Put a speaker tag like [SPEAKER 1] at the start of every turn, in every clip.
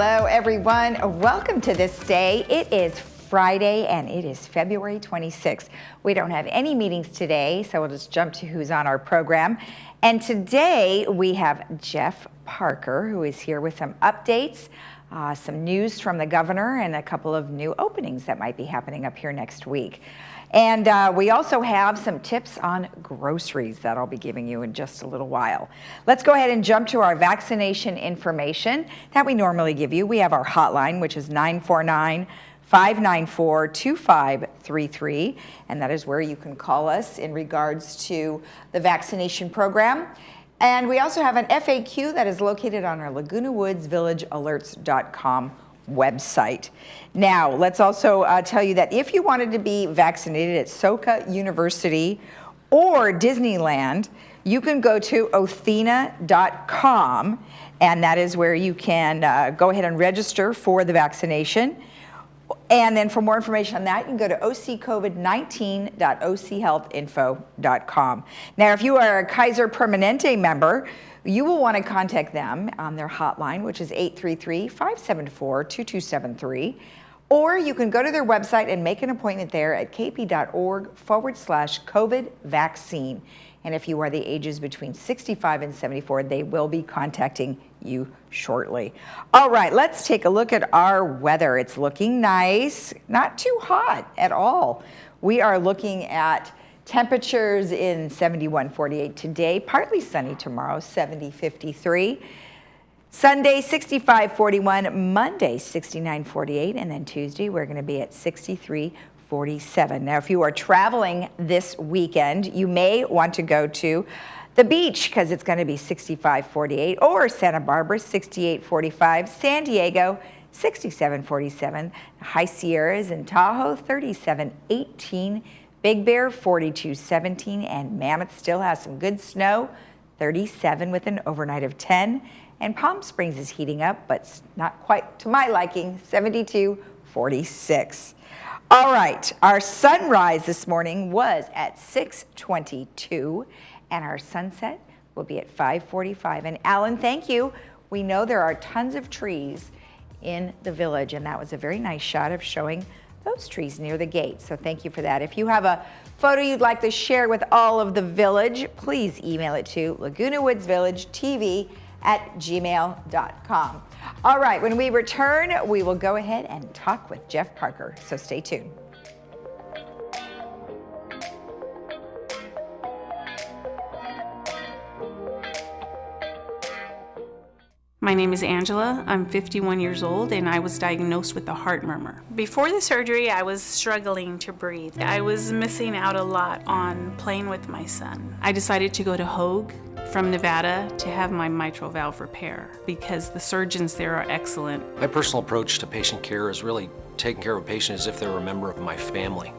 [SPEAKER 1] Hello, everyone. Welcome to This Day. It is Friday, and it is February 26th. We don't have any meetings today, so we'll just jump to who's on our program. And today we have Jeff Parker, who is here with some updates, some news from the governor, and a couple of new openings that might be happening up here next week. And we also have some tips on groceries that I'll be giving you in just a little while. Let's go ahead and jump to our vaccination information that we normally give you. We have our hotline, which is 949-594-2533, and that is where you can call us in regards to the vaccination program. And we also have an FAQ that is located on our Laguna Woods Village alerts.com website. Now, let's also tell you that if you wanted to be vaccinated at Soka University or Disneyland, you can go to othina.com, and that is where you can go ahead and register for the vaccination. And then for more information on that, you can go to occovid19.ochealthinfo.com. Now, if you are a Kaiser Permanente member, you will want to contact them on their hotline, which is 833-574-2273. Or you can go to their website and make an appointment there at kp.org/COVID vaccine. And if you are the ages between 65 and 74, they will be contacting you shortly. All right, let's take a look at our weather. It's looking nice, not too hot at all. We are looking at temperatures in 71-48 today, partly sunny tomorrow, 70-53. Sunday, 65-41, Monday, 69-48, and then Tuesday, we're going to be at 63-47. Now, if you are traveling this weekend, you may want to go to the beach because it's going to be 65-48, or Santa Barbara, 68-45, San Diego, 67-47, High Sierras and Tahoe, 37-18, Big Bear, 42-17, and Mammoth still has some good snow, 37 with an overnight of 10. And Palm Springs is heating up, but not quite to my liking, 72-46. All right, our sunrise this morning was at 6:22, and our sunset will be at 5:45. And Alan, thank you. We know there are tons of trees in the village, and that was a very nice shot of showing those trees near the gate. So thank you for that. If you have a photo you'd like to share with all of the village, please email it to lagunawoodsvillagetv@gmail.com. All right, when we return, we will go ahead and talk with Jeff Parker, so stay tuned.
[SPEAKER 2] My name is Angela. I'm 51 years old, and I was diagnosed with a heart murmur. Before the surgery, I was struggling to breathe. I was missing out a lot on playing with my son. I decided to go to Hoag from Nevada to have my mitral valve repair because the surgeons there are excellent.
[SPEAKER 3] My personal approach to patient care is really taking care of a patient as if they're a member of my family.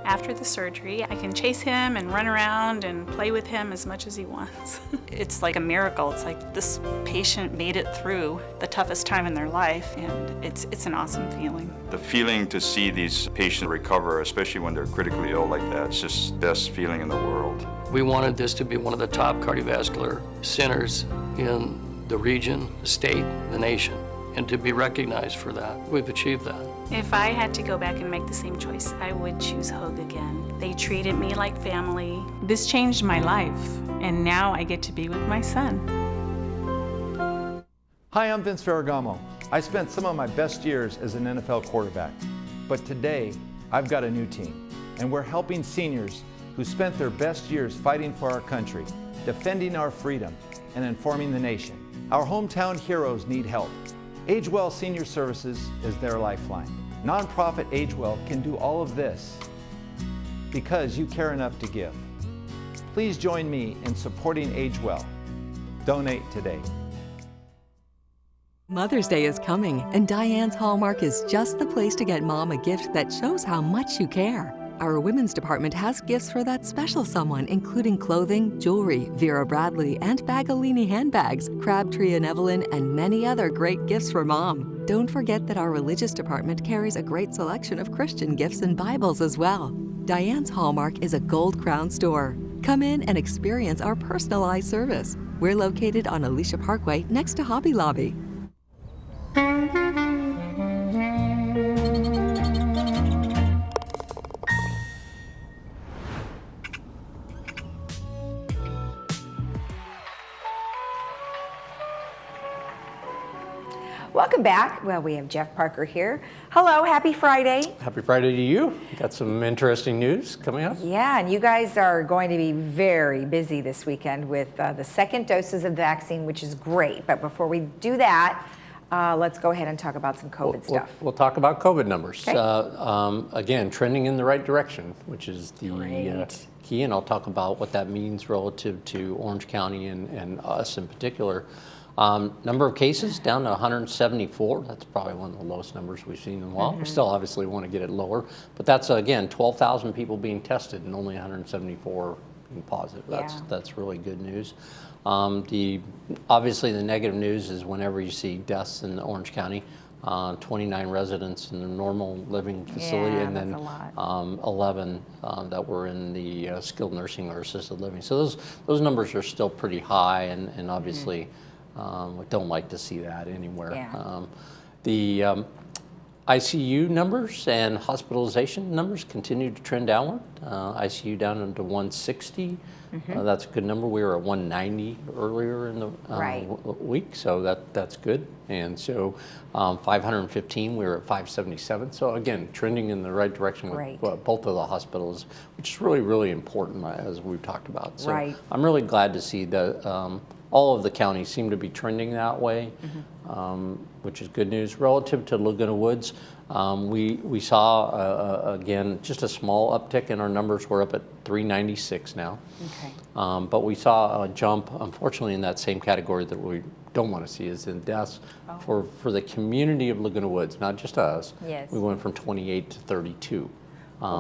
[SPEAKER 2] After the surgery, I can chase him and run around and play with him as much as he wants. It's like a miracle. It's like this patient made it through the toughest time in their life, and it's an awesome feeling.
[SPEAKER 4] The feeling to see these patients recover, especially when they're critically ill like that, it's just the best feeling in the world.
[SPEAKER 5] We wanted this to be one of the top cardiovascular centers in the region, the state, the nation, and to be recognized for that. We've achieved that.
[SPEAKER 2] If I had to go back and make the same choice, I would choose Hoag again. They treated me like family. This changed my life, and now I get to be with my son.
[SPEAKER 6] Hi, I'm Vince Ferragamo. I spent some of my best years as an NFL quarterback, but today I've got a new team, and we're helping seniors who spent their best years fighting for our country, defending our freedom, and informing the nation. Our hometown heroes need help. AgeWell Senior Services is their lifeline. Nonprofit AgeWell can do all of this because you care enough to give. Please join me in supporting AgeWell. Donate today.
[SPEAKER 7] Mother's Day is coming, and Diane's Hallmark is just the place to get Mom a gift that shows how much you care. Our women's department has gifts for that special someone, including clothing, jewelry, Vera Bradley, and Bagolini handbags, Crabtree and Evelyn, and many other great gifts for Mom. Don't forget that our religious department carries a great selection of Christian gifts and Bibles as well. Diane's Hallmark is a Gold Crown store. Come in and experience our personalized service. We're located on Alicia Parkway next to Hobby Lobby.
[SPEAKER 1] Welcome back. Well, we have Jeff Parker here. Hello, happy Friday.
[SPEAKER 8] Happy Friday to you. Got some interesting news coming up.
[SPEAKER 1] Yeah, and you guys are going to be very busy this weekend with the second doses of the vaccine, which is great. But before we do that, let's go ahead and talk about some COVID stuff.
[SPEAKER 8] We'll talk about COVID numbers.
[SPEAKER 1] Okay.
[SPEAKER 8] Again, trending in the right direction, which is the
[SPEAKER 1] Great.
[SPEAKER 8] key, and I'll talk about what that means relative to Orange County and us in particular. Number of cases down to 174. That's probably one of the lowest numbers we've seen in a while. We still obviously want to get it lower, but that's again 12,000 people being tested and only 174 being positive. That's really good news. Obviously the negative news is whenever you see deaths in Orange County. 29 residents in the normal living facility, and then 11 that were in the skilled nursing or assisted living. So those numbers are still pretty high, and obviously we don't like to see that anywhere.
[SPEAKER 1] Yeah.
[SPEAKER 8] The ICU numbers and hospitalization numbers continue to trend downward. ICU down into 160. That's a good number. We were at 190 earlier in the week, so that's good. And so 515, we were at 577. So again, trending in the right direction with both of the hospitals, which is really, really important as we've talked about. So I'm really glad to see that all of the counties seem to be trending that way, which is good news. Relative to Laguna Woods, we saw, again, just a small uptick in our numbers. We're up at 396 now.
[SPEAKER 1] Okay.
[SPEAKER 8] But we saw a jump, unfortunately, in that same category that we don't want to see is in deaths for the community of Laguna Woods, not just us.
[SPEAKER 1] Yes.
[SPEAKER 8] We went from 28 to 32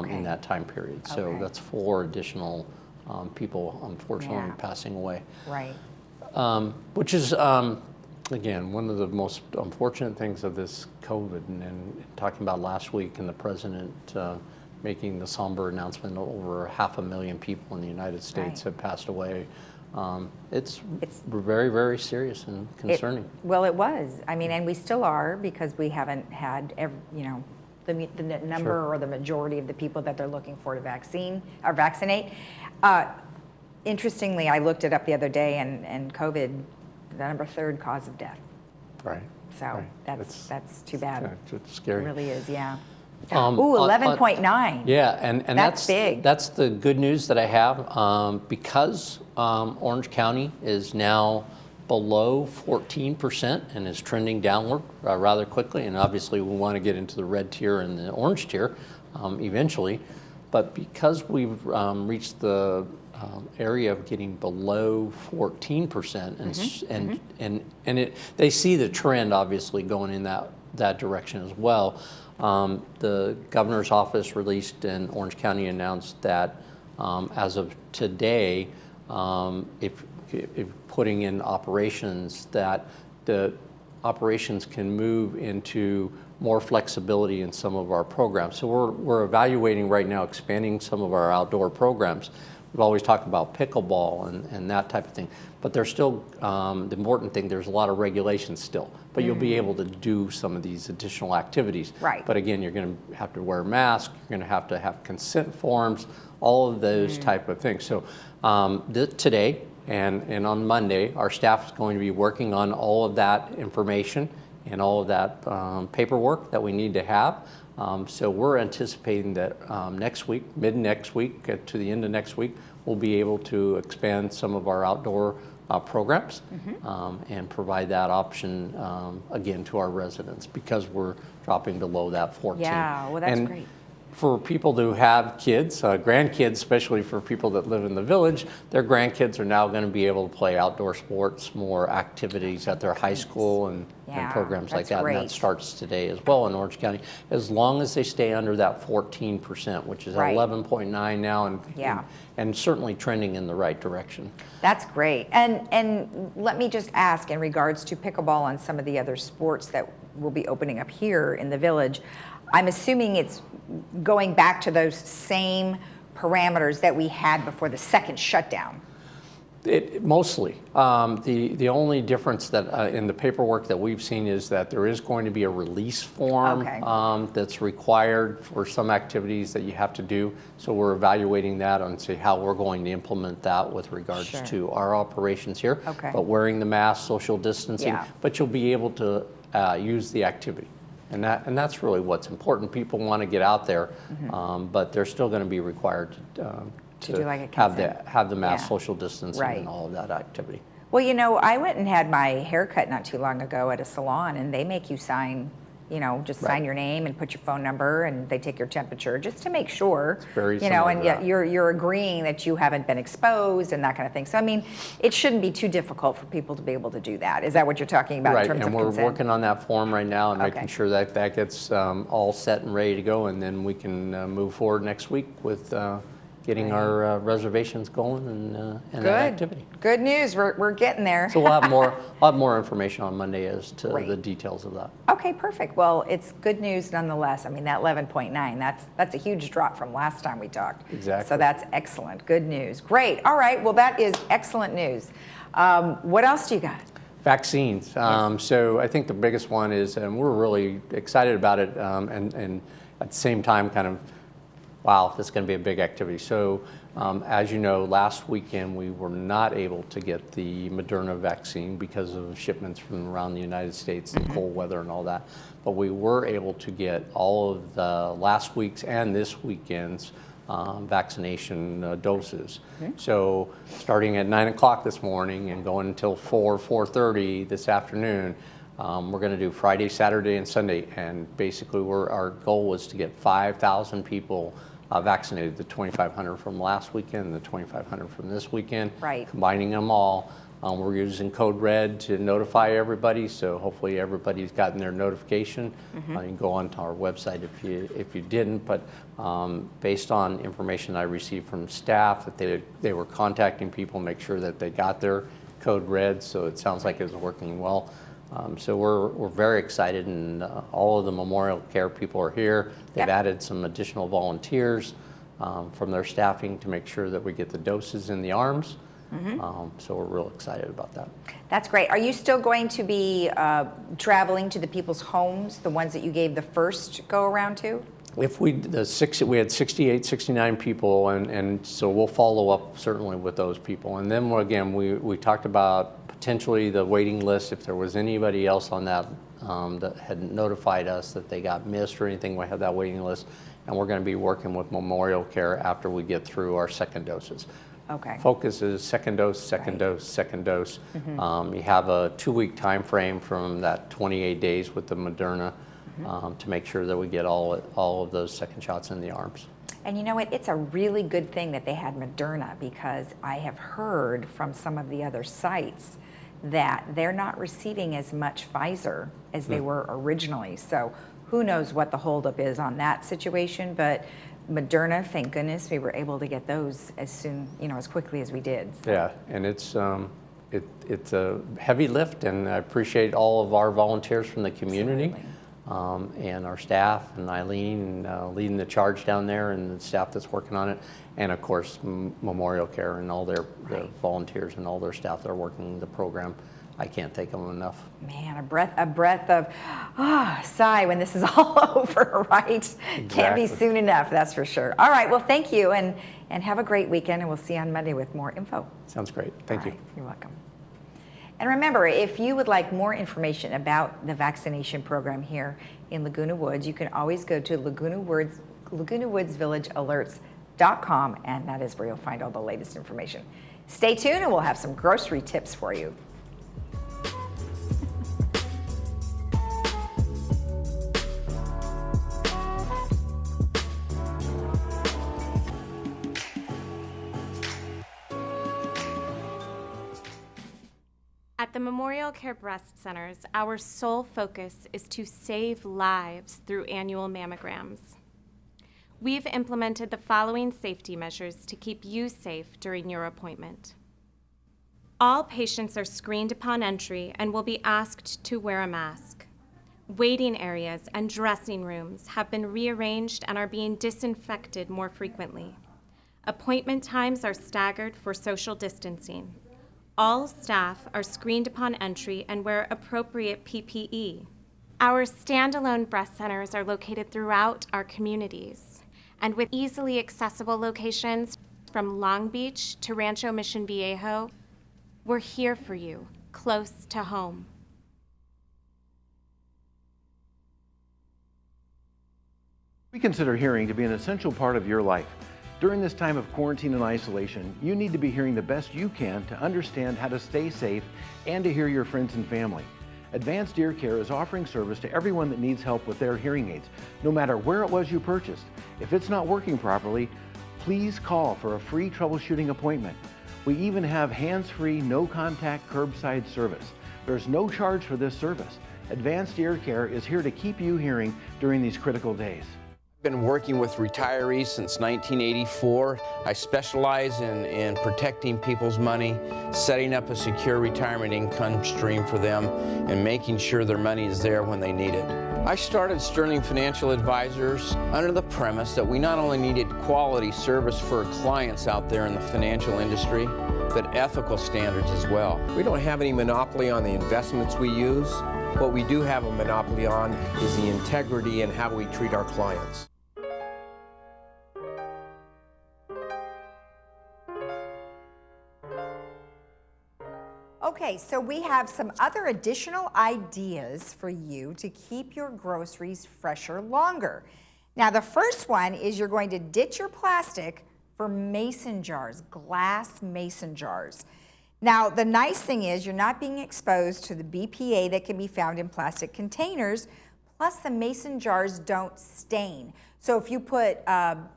[SPEAKER 8] in that time period. So that's 4 additional people, unfortunately, passing away.
[SPEAKER 1] Right.
[SPEAKER 8] Which is, again, one of the most unfortunate things of this COVID, and talking about last week and the president making the somber announcement over 500,000 people in the United States have passed away. It's very, very serious and concerning.
[SPEAKER 1] It was. I mean, and we still are, because we haven't had, the number or the majority of the people that they're looking for to vaccinate. Interestingly, I looked it up the other day, and COVID, the third cause of death.
[SPEAKER 8] Right.
[SPEAKER 1] So that's too bad.
[SPEAKER 8] It's scary.
[SPEAKER 1] It really is, yeah. 11.9.
[SPEAKER 8] Yeah, and
[SPEAKER 1] that's big.
[SPEAKER 8] That's the good news that I have, because Orange County is now below 14% and is trending downward rather quickly. And obviously, we want to get into the red tier and the orange tier eventually. But because we've reached the area of getting below 14%, and they see the trend obviously going in that direction as well. The governor's office released in Orange County announced that as of today, if putting in operations, that the operations can move into more flexibility in some of our programs. So we're evaluating right now expanding some of our outdoor programs. We've always talked about pickleball and that type of thing, but there's still, the important thing, there's a lot of regulations still, but you'll be able to do some of these additional activities.
[SPEAKER 1] Right.
[SPEAKER 8] But again, you're going to have to wear a mask, you're going to have consent forms, all of those type of things. So today and on Monday, our staff is going to be working on all of that information and all of that paperwork that we need to have. So we're anticipating that next week, mid next week to the end of next week, we'll be able to expand some of our outdoor programs and provide that option again to our residents, because we're dropping below that 14.
[SPEAKER 1] Yeah, well, that's great.
[SPEAKER 8] For people who have kids, grandkids, especially for people that live in the village, their grandkids are now going to be able to play outdoor sports, more activities at their high school and programs like that.
[SPEAKER 1] Great.
[SPEAKER 8] And that starts today as well in Orange County, as long as they stay under that 14%, which is 11.9 now, and certainly trending in the right direction.
[SPEAKER 1] That's great. And let me just ask, in regards to pickleball and some of the other sports that will be opening up here in the village, I'm assuming it's going back to those same parameters that we had before the second shutdown.
[SPEAKER 8] Mostly. The only difference that in the paperwork that we've seen is that there is going to be a release form that's required for some activities that you have to do. So we're evaluating that and see how we're going to implement that with regards to our operations here. But wearing the mask, social distancing, but you'll be able to use the activity. And that's really what's important. People want to get out there, but they're still going to be required to
[SPEAKER 1] do like a
[SPEAKER 8] have the mass
[SPEAKER 1] Yeah.
[SPEAKER 8] social distancing
[SPEAKER 1] Right.
[SPEAKER 8] and all of that activity.
[SPEAKER 1] Well, you know, I went and had my hair cut not too long ago at a salon, and they make you sign, you know, just
[SPEAKER 8] Right.
[SPEAKER 1] sign your name and put your phone number, and they take your temperature just to make sure,
[SPEAKER 8] very
[SPEAKER 1] you know,
[SPEAKER 8] similar
[SPEAKER 1] and
[SPEAKER 8] to
[SPEAKER 1] yet
[SPEAKER 8] that.
[SPEAKER 1] you're agreeing that you haven't been exposed and that kind of thing. So, I mean, it shouldn't be too difficult for people to be able to do that. Is that what you're talking about
[SPEAKER 8] Right,
[SPEAKER 1] in terms
[SPEAKER 8] and
[SPEAKER 1] of
[SPEAKER 8] we're
[SPEAKER 1] consent?
[SPEAKER 8] working on that form right now and
[SPEAKER 1] Okay.
[SPEAKER 8] making sure that that gets all set and ready to go, and then we can move forward next week with getting our reservations going and that activity.
[SPEAKER 1] Good news. We're getting there.
[SPEAKER 8] So we'll have more information on Monday as to
[SPEAKER 1] Great.
[SPEAKER 8] the details of that.
[SPEAKER 1] Okay, perfect. Well, it's good news nonetheless. I mean, that 11.9, that's a huge drop from last time we talked.
[SPEAKER 8] Exactly.
[SPEAKER 1] So that's excellent. Good news. Great. All right. Well, that is excellent news. What else do you got?
[SPEAKER 8] Vaccines. So I think the biggest one is, and we're really excited about it, and at the same time kind of, wow, this is going to be a big activity. So as you know, last weekend we were not able to get the Moderna vaccine because of shipments from around the United States and cold weather and all that. But we were able to get all of the last week's and this weekend's vaccination doses. So starting at 9 o'clock this morning and going until 4:30 this afternoon, we're going to do Friday, Saturday, and Sunday. And basically our goal was to get 5,000 people vaccinated, the 2,500 from last weekend, the 2,500 from this weekend.
[SPEAKER 1] Right.
[SPEAKER 8] Combining them all. We're using code red to notify everybody, so hopefully everybody's gotten their notification. You can go onto our website if you didn't, but based on information I received from staff, that they were contacting people, make sure that they got their code red, so it sounds like it's working well. So we're very excited, and all of the Memorial Care people are here. They've added some additional volunteers from their staffing to make sure that we get the doses in the arms. So we're real excited about that.
[SPEAKER 1] That's great. Are you still going to be traveling to the people's homes, the ones that you gave the first go around to?
[SPEAKER 8] If we had 68, 69 people, and so we'll follow up certainly with those people. And then again, we talked about potentially the waiting list. If there was anybody else on that that had notified us that they got missed or anything, we have that waiting list. And we're going to be working with Memorial Care after we get through our second doses.
[SPEAKER 1] Okay.
[SPEAKER 8] Focus is second dose, second dose, second dose. You have a 2-week time frame from that 28 days with the Moderna to make sure that we get all of those second shots in the arms.
[SPEAKER 1] And you know what? It's a really good thing that they had Moderna, because I have heard from some of the other sites that they're not receiving as much Pfizer as they were originally. So who knows what the holdup is on that situation, but Moderna, thank goodness we were able to get those as soon, as quickly as we did. So.
[SPEAKER 8] Yeah, and it's a heavy lift, and I appreciate all of our volunteers from the community. And our staff, and Eileen leading the charge down there, and the staff that's working on it, and of course Memorial Care and all their volunteers and all their staff that are working the program. I can't thank them enough.
[SPEAKER 1] Man, a breath of sigh when this is all over, right?
[SPEAKER 8] Exactly.
[SPEAKER 1] Can't be soon enough, that's for sure. All right, well, thank you, and have a great weekend, and we'll see you on Monday with more info.
[SPEAKER 8] Sounds great. Thank you.
[SPEAKER 1] All right, you're welcome. And remember, if you would like more information about the vaccination program here in Laguna Woods, you can always go to Laguna Woods Village Alerts.com, and that is where you'll find all the latest information. Stay tuned, and we'll have some grocery tips for you.
[SPEAKER 9] At the Memorial Care Breast Centers, our sole focus is to save lives through annual mammograms. We've implemented the following safety measures to keep you safe during your appointment. All patients are screened upon entry and will be asked to wear a mask. Waiting areas and dressing rooms have been rearranged and are being disinfected more frequently. Appointment times are staggered for social distancing. All staff are screened upon entry and wear appropriate PPE. Our standalone breast centers are located throughout our communities, and with easily accessible locations from Long Beach to Rancho Mission Viejo, we're here for you, close to home.
[SPEAKER 6] We consider hearing to be an essential part of your life. During this time of quarantine and isolation, you need to be hearing the best you can to understand how to stay safe and to hear your friends and family. Advanced Ear Care is offering service to everyone that needs help with their hearing aids, no matter where it was you purchased. If it's not working properly, please call for a free troubleshooting appointment. We even have hands-free, no-contact curbside service. There's no charge for this service. Advanced Ear Care is here to keep you hearing during these critical days.
[SPEAKER 10] I've been working with retirees since 1984. I specialize in protecting people's money, setting up a secure retirement income stream for them, and making sure their money is there when they need it. I started Sterling Financial Advisors under the premise that we not only needed quality service for clients out there in the financial industry, but ethical standards as well.
[SPEAKER 11] We don't have any monopoly on the investments we use. What we do have a monopoly on is the integrity and how we treat our clients.
[SPEAKER 1] Okay, so we have some other additional ideas for you to keep your groceries fresher longer. Now, the first one is you're going to ditch your plastic for mason jars, glass mason jars. Now, the nice thing is you're not being exposed to the BPA that can be found in plastic containers, plus the mason jars don't stain. So if you put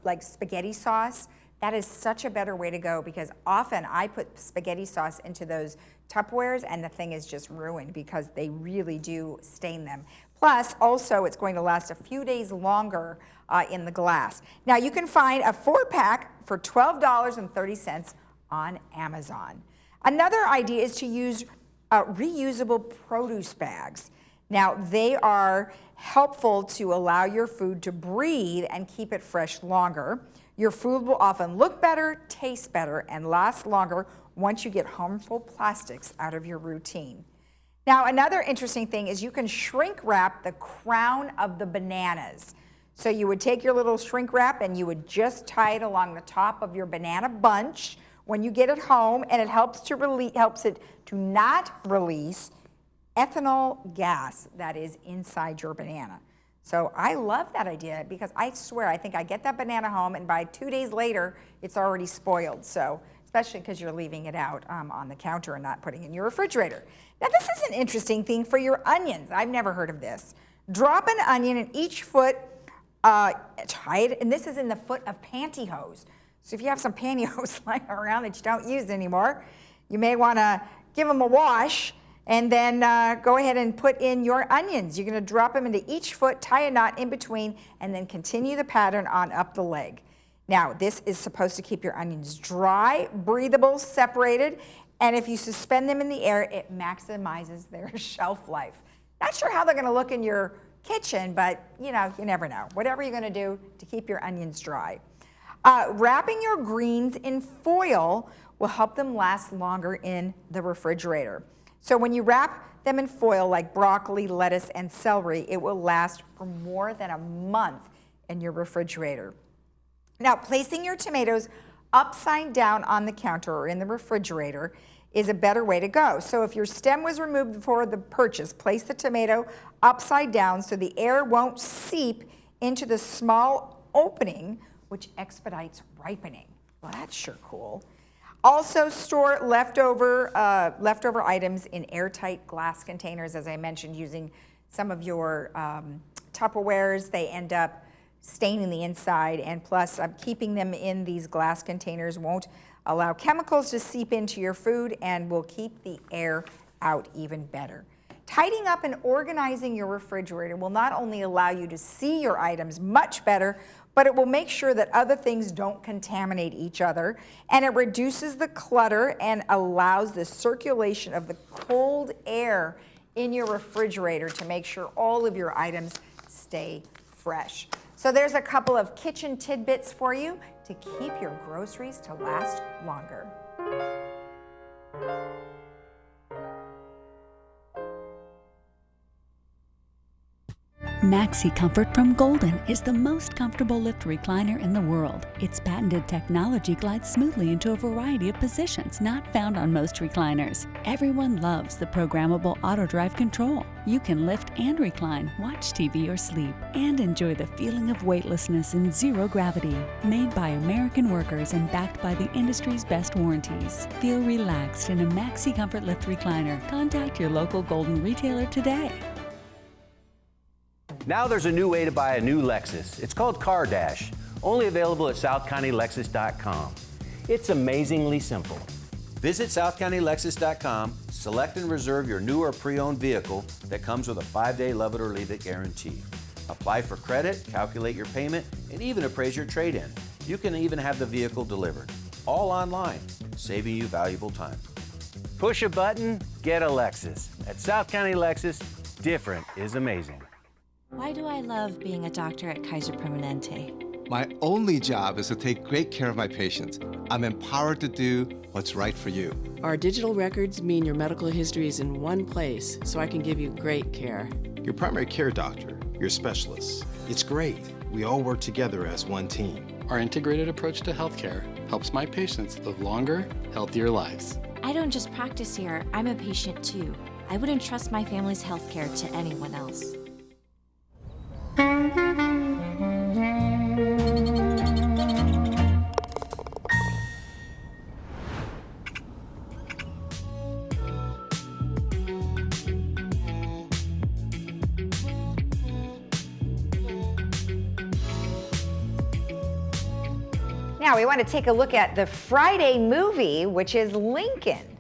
[SPEAKER 1] like spaghetti sauce, that is such a better way to go, because often I put spaghetti sauce into those Tupperwares and the thing is just ruined because they really do stain them. Plus, also, it's going to last a few days longer in the glass. Now, you can find a 4-pack for $12.30 on Amazon. Another idea is to use reusable produce bags. Now, they are helpful to allow your food to breathe and keep it fresh longer. Your food will often look better, taste better, and last longer once you get harmful plastics out of your routine. Now, another interesting thing is you can shrink wrap the crown of the bananas. So you would take your little shrink wrap and you would just tie it along the top of your banana bunch when you get it home, and it helps it to not release ethanol gas that is inside your banana. So I love that idea, because I swear, I think I get that banana home and by 2 days later, it's already spoiled. So, especially because you're leaving it out on the counter and not putting it in your refrigerator. Now, this is an interesting thing for your onions. I've never heard of this. Drop an onion in each foot, tie it, and this is in the foot of pantyhose. So if you have some pantyhose lying around that you don't use anymore, you may want to give them a wash and then go ahead and put in your onions. You're going to drop them into each foot, tie a knot in between, and then continue the pattern on up the leg. Now, this is supposed to keep your onions dry, breathable, separated, and if you suspend them in the air, it maximizes their shelf life. Not sure how they're going to look in your kitchen, but you know, you never know. Whatever you're going to do to keep your onions dry. Wrapping your greens in foil will help them last longer in the refrigerator. So when you wrap them in foil like broccoli, lettuce, and celery, it will last for more than a month in your refrigerator. Now, placing your tomatoes upside down on the counter or in the refrigerator is a better way to go. So if your stem was removed before the purchase, place the tomato upside down so the air won't seep into the small opening, which expedites ripening. Well, that's sure cool. Also, store leftover items in airtight glass containers, as I mentioned, using some of your Tupperwares. They end up staining the inside, and plus keeping them in these glass containers won't allow chemicals to seep into your food and will keep the air out even better. Tidying up and organizing your refrigerator will not only allow you to see your items much better, but it will make sure that other things don't contaminate each other, and it reduces the clutter and allows the circulation of the cold air in your refrigerator to make sure all of your items stay fresh. So there's a couple of kitchen tidbits for you to keep your groceries to last longer.
[SPEAKER 12] Maxi Comfort from Golden is the most comfortable lift recliner in the world. Its patented technology glides smoothly into a variety of positions not found on most recliners. Everyone loves the programmable auto drive control. You can lift and recline, watch TV or sleep, and enjoy the feeling of weightlessness in zero gravity. Made by American workers and backed by the industry's best warranties. Feel relaxed in a Maxi Comfort lift recliner. Contact your local Golden retailer today.
[SPEAKER 13] Now there's a new way to buy a new Lexus. It's called Car Dash, only available at SouthCountyLexus.com. It's amazingly simple. Visit SouthCountyLexus.com, select and reserve your new or pre-owned vehicle that comes with a 5-day love it or leave it guarantee. Apply for credit, calculate your payment, and even appraise your trade-in. You can even have the vehicle delivered, all online, saving you valuable time. Push a button, get a Lexus. At South County Lexus, different is amazing.
[SPEAKER 14] Why do I love being a doctor at Kaiser Permanente?
[SPEAKER 15] My only job is to take great care of my patients. I'm empowered to do what's right for you.
[SPEAKER 16] Our digital records mean your medical history is in one place, so I can give you great care.
[SPEAKER 17] Your primary care doctor, your specialists. It's great. We all work together as one team.
[SPEAKER 18] Our integrated approach to healthcare helps my patients live longer, healthier lives.
[SPEAKER 14] I don't just practice here, I'm a patient too. I wouldn't trust my family's healthcare to anyone else.
[SPEAKER 1] Now we want to take a look at the Friday movie, which is Lincoln.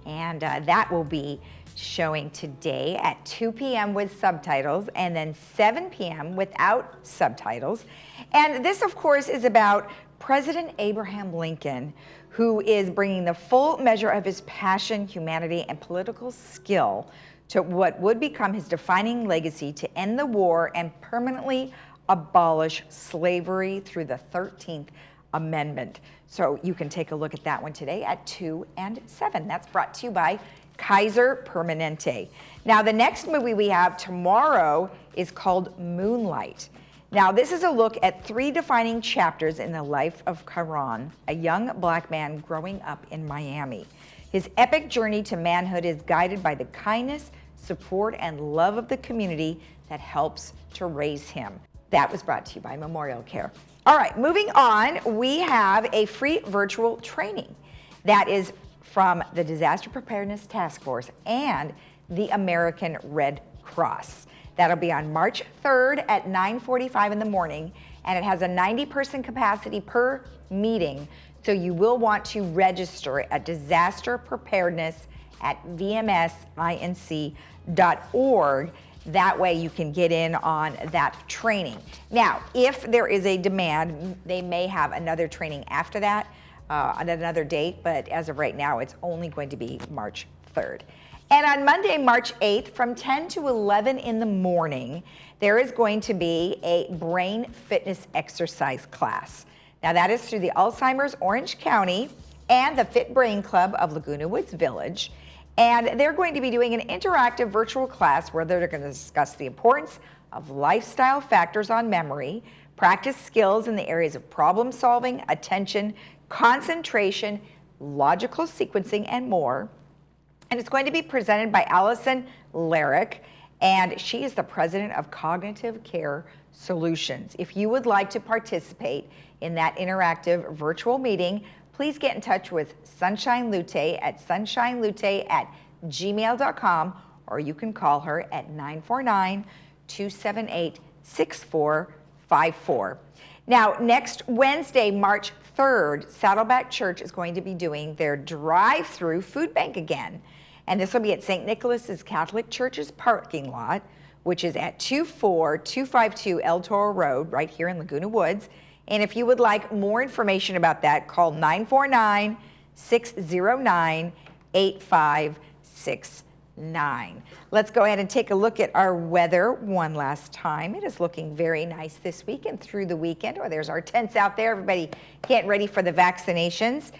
[SPEAKER 1] And that will be showing today at 2 p.m. with subtitles and then 7 p.m. without subtitles. And this, of course, is about President Abraham Lincoln, who is bringing the full measure of his passion, humanity, and political skill to what would become his defining legacy to end the war and permanently abolish slavery through the 13th Amendment. So you can take a look at that one today at 2 and 7. That's brought to you by Kaiser Permanente. Now the next movie we have tomorrow is called Moonlight. Now this is a look at 3 defining chapters in the life of Karan, a young black man growing up in Miami. His epic journey to manhood is guided by the kindness, support, and love of the community that helps to raise him. That was brought to you by Memorial Care. All right, moving on, we have a free virtual training that is from the Disaster Preparedness Task Force and the American Red Cross. That'll be on March 3rd at 9:45 in the morning, and it has a 90-person capacity per meeting, so you will want to register at disasterpreparedness@vmsinc.org. That way you can get in on that training. Now, if there is a demand, they may have another training after that, on another date, but as of right now, it's only going to be March 3rd. And on Monday, March 8th, from 10 to 11 in the morning, there is going to be a brain fitness exercise class. Now that is through the Alzheimer's Orange County and the Fit Brain Club of Laguna Woods Village. And they're going to be doing an interactive virtual class where they're going to discuss the importance of lifestyle factors on memory, practice skills in the areas of problem solving, attention, concentration, logical sequencing, and more. And it's going to be presented by Allison Larrick, and she is the president of Cognitive Care Solutions. If you would like to participate in that interactive virtual meeting, please get in touch with Sunshine Lute at sunshinelute@gmail.com, or you can call her at 949-278-6454. Now, next Wednesday, March 3rd, Saddleback Church is going to be doing their drive-through food bank again. And this will be at St. Nicholas's Catholic Church's parking lot, which is at 24252 El Toro Road, right here in Laguna Woods. And if you would like more information about that, call 949-609-8569. Let's go ahead and take a look at our weather one last time. It is looking very nice this week and through the weekend. Oh, there's our tents out there. Everybody getting ready for the vaccinations.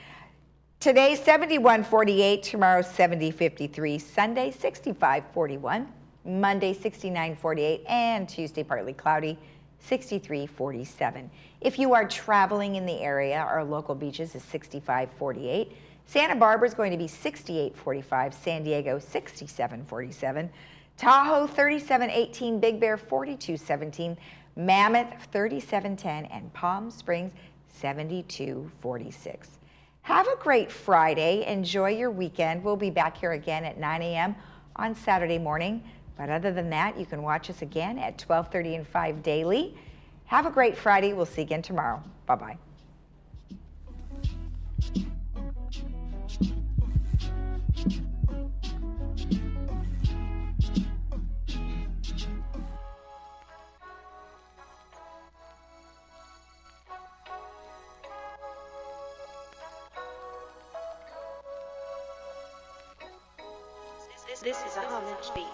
[SPEAKER 1] Today, 71-48. Tomorrow, 70-53. Sunday, 65-41. Monday 69, 48, and Tuesday partly cloudy, 63, 47. If you are traveling in the area, our local beaches is 65, 48. Santa Barbara is going to be 68, 45. San Diego 67, 47. Tahoe 37, 18. Big Bear 42, 17. Mammoth 37, 10. And Palm Springs 72, 46. Have a great Friday. Enjoy your weekend. We'll be back here again at 9 a.m. on Saturday morning. But other than that, you can watch us again at 12:30 and 5 daily. Have a great Friday. We'll see you again tomorrow. Bye-bye.
[SPEAKER 19] This is a homage beat.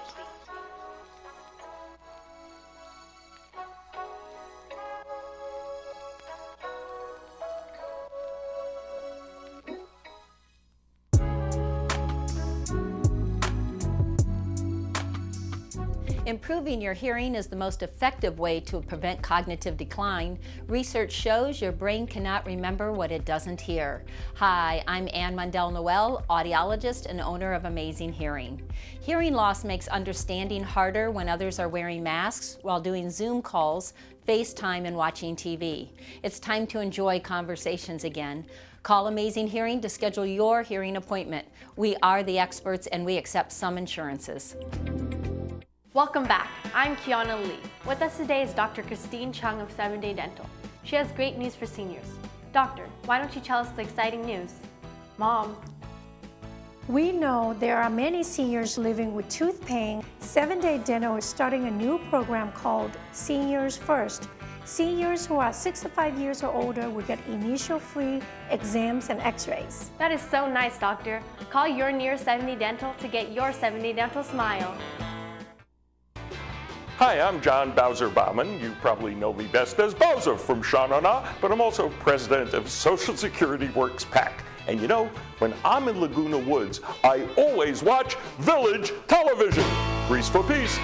[SPEAKER 20] Improving your hearing is the most effective way to prevent cognitive decline. Research shows your brain cannot remember what it doesn't hear. Hi, I'm Ann Mundell-Noel, audiologist and owner of Amazing Hearing. Hearing loss makes understanding harder when others are wearing masks while doing Zoom calls, FaceTime, and watching TV. It's time to enjoy conversations again. Call Amazing Hearing to schedule your hearing appointment. We are the experts and we accept some insurances.
[SPEAKER 21] Welcome back. I'm Kiana Lee. With us today is Dr. Christine Chung of 7-Day Dental. She has great news for seniors. Doctor, why don't you tell us the exciting news?
[SPEAKER 22] Mom, we know there are many seniors living with tooth pain. 7-Day Dental is starting a new program called Seniors First. Seniors who are 65 years or older will get initial free exams and x-rays.
[SPEAKER 21] That is so nice, doctor. Call your nearest 7-Day Dental to get your 7-Day Dental smile.
[SPEAKER 23] Hi, I'm John Bowser-Bauman. You probably know me best as Bowser from Sha Na Na, but I'm also president of Social Security Works PAC. And you know, when I'm in Laguna Woods, I always watch Village Television. Grease for Peace.